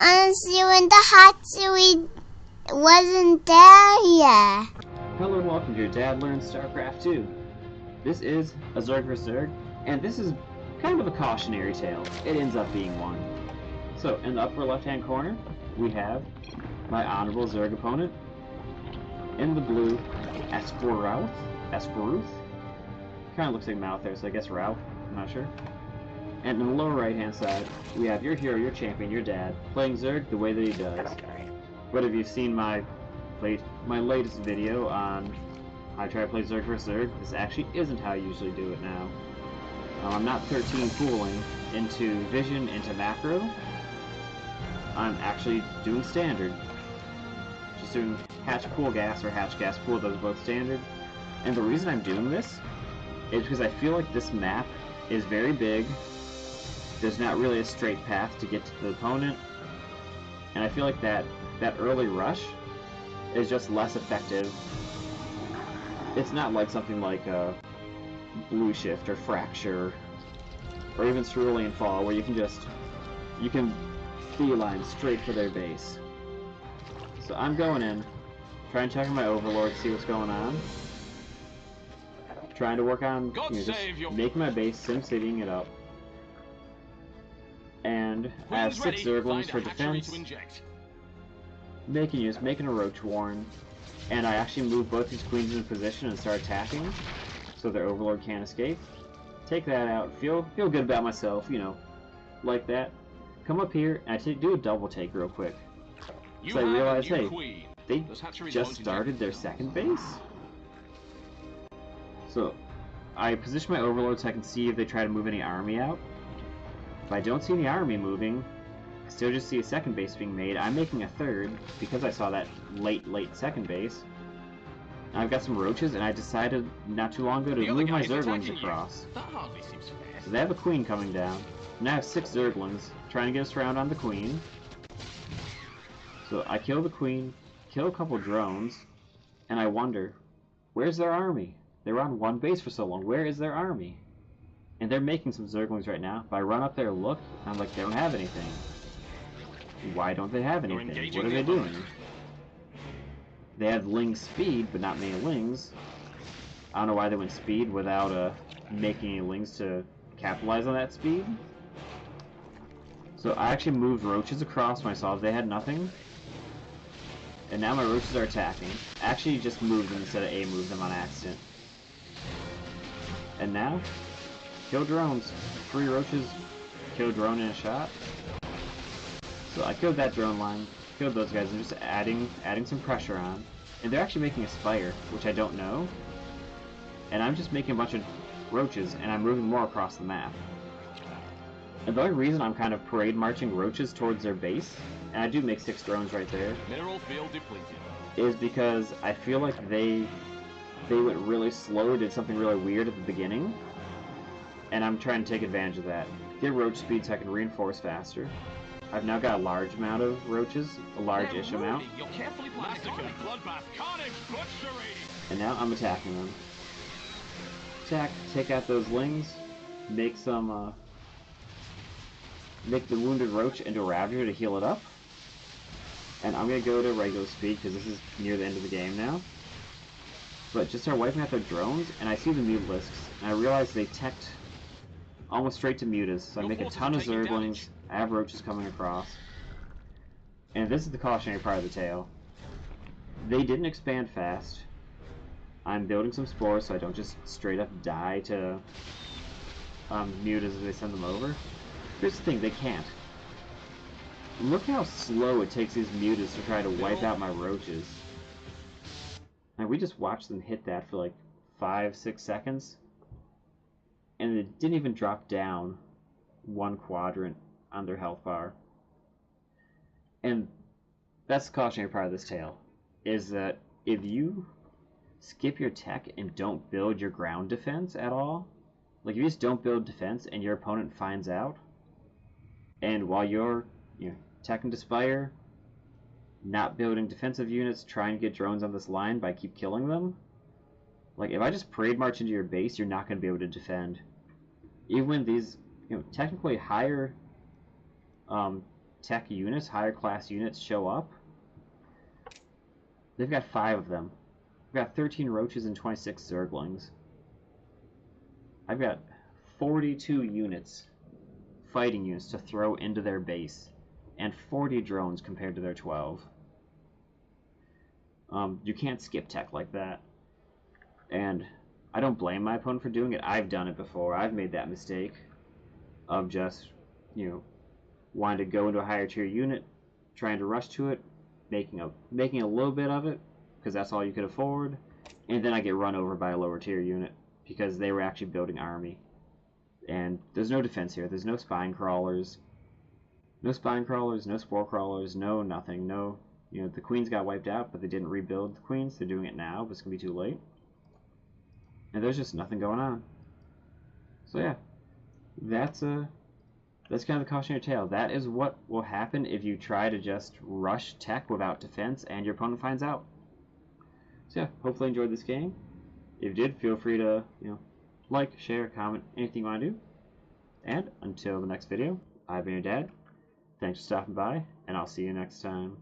Unless you in the hot seat wasn't there yet. Hello and welcome to Your Dad Learns StarCraft 2. This is a Zerg vs. Zerg, and this is kind of a cautionary tale. It ends up being one. So, in the upper left-hand corner, we have my honorable Zerg opponent. In the blue, Esquaruth. Kind of looks like mouth there, so I guess Ralph. I'm not sure. And in the lower right-hand side, we have your hero, your champion, your dad, playing Zerg the way that he does. Whether you've seen my latest video on how I try to play Zerg vs. Zerg, this actually isn't how I usually do it now. I'm not 13 pooling into vision, into macro. I'm actually doing standard. Just doing hatch pool gas or hatch gas pool, those are both standard. And the reason I'm doing this is because I feel like this map is very big. There's not really a straight path to get to the opponent. And I feel like that early rush is just less effective. It's not like something like Blue Shift or Fracture or even Cerulean Fall, where you can beeline straight for their base. So I'm going in, trying to check on my Overlord, see what's going on. Trying to work on just making my base, sim-citying it up. And I have 6 Zerglings for defense. Making a Roach Warren. And I actually move both these queens into position and start attacking, so their Overlord can't escape. Take that out, feel good about myself, like that. Come up here, and I do a double take real quick. So I realize, hey, they just started their second base? So I position my Overlord so I can see if they try to move any army out. If I don't see any army moving, I still just see a second base being made. I'm making a third because I saw that late second base. And I've got some roaches, and I decided not too long ago to move my Zerglings across. So they have a queen coming down. And I have 6 Zerglings trying to get us around on the queen. So I kill the queen, kill a couple drones, and I wonder, where's their army? They were on one base for so long. Where is their army? And they're making some Zerglings right now. If I run up there and look, I'm like, they don't have anything. Why don't they have anything? What are they doing? They have Ling speed, but not many Lings. I don't know why they went speed without making any Lings to capitalize on that speed. So I actually moved roaches across when I saw they had nothing. And now my roaches are attacking. Actually just moved them instead of A-moved them on accident. And now, kill drones. 3 roaches, kill drone in a shot. So I killed that drone line, killed those guys, and just adding some pressure on. And they're actually making a spire, which I don't know. And I'm just making a bunch of roaches, and I'm moving more across the map. And the only reason I'm kind of parade marching roaches towards their base, and I do make 6 drones right there, Mineral field depleted, is because I feel like they went really slow, did something really weird at the beginning. And I'm trying to take advantage of that. Get roach speed so I can reinforce faster. I've now got a large amount of roaches, a large-ish amount. And now I'm attacking them. Attack, take out those Lings, make some, make the wounded roach into a Ravager to heal it up. And I'm gonna go to regular speed because this is near the end of the game now. But just start wiping out their drones, and I see the mutalisks, and I realize they teched almost straight to mutas, so I make a ton of Zerglings. I have roaches coming across. And this is the cautionary part of the tale. They didn't expand fast. I'm building some spores so I don't just straight up die to mutas as they send them over. Here's the thing, they can't. Look how slow it takes these mutas to try to wipe out my roaches. And we just watched them hit that for like 5-6 seconds. And it didn't even drop down 1 quadrant on their health bar. And that's the cautionary part of this tale, is that if you skip your tech and don't build your ground defense at all, like if you just don't build defense and your opponent finds out, and while you're teching to Spire, not building defensive units, trying to get drones on this line by keep killing them, like if I just parade march into your base, you're not going to be able to defend. Even when these technically higher tech units, higher class units show up. They've got 5 of them. We've got 13 roaches and 26 zerglings. I've got 42 units, fighting units, to throw into their base, and 40 drones compared to their 12. You can't skip tech like that. And I don't blame my opponent for doing it. I've done it before. I've made that mistake of just, wanting to go into a higher tier unit, trying to rush to it, making a little bit of it, because that's all you could afford, and then I get run over by a lower tier unit, because they were actually building army. And there's no defense here. There's no spine crawlers. No spine crawlers, no spore crawlers, no nothing. No, the queens got wiped out, but they didn't rebuild the queens. They're doing it now, but it's going to be too late. And there's just nothing going on. So yeah, that's kind of the cautionary tale. That is what will happen if you try to just rush tech without defense and your opponent finds out. So yeah, hopefully you enjoyed this game. If you did, feel free to, like, share, comment, anything you want to do. And until the next video, I've been your dad. Thanks for stopping by, and I'll see you next time.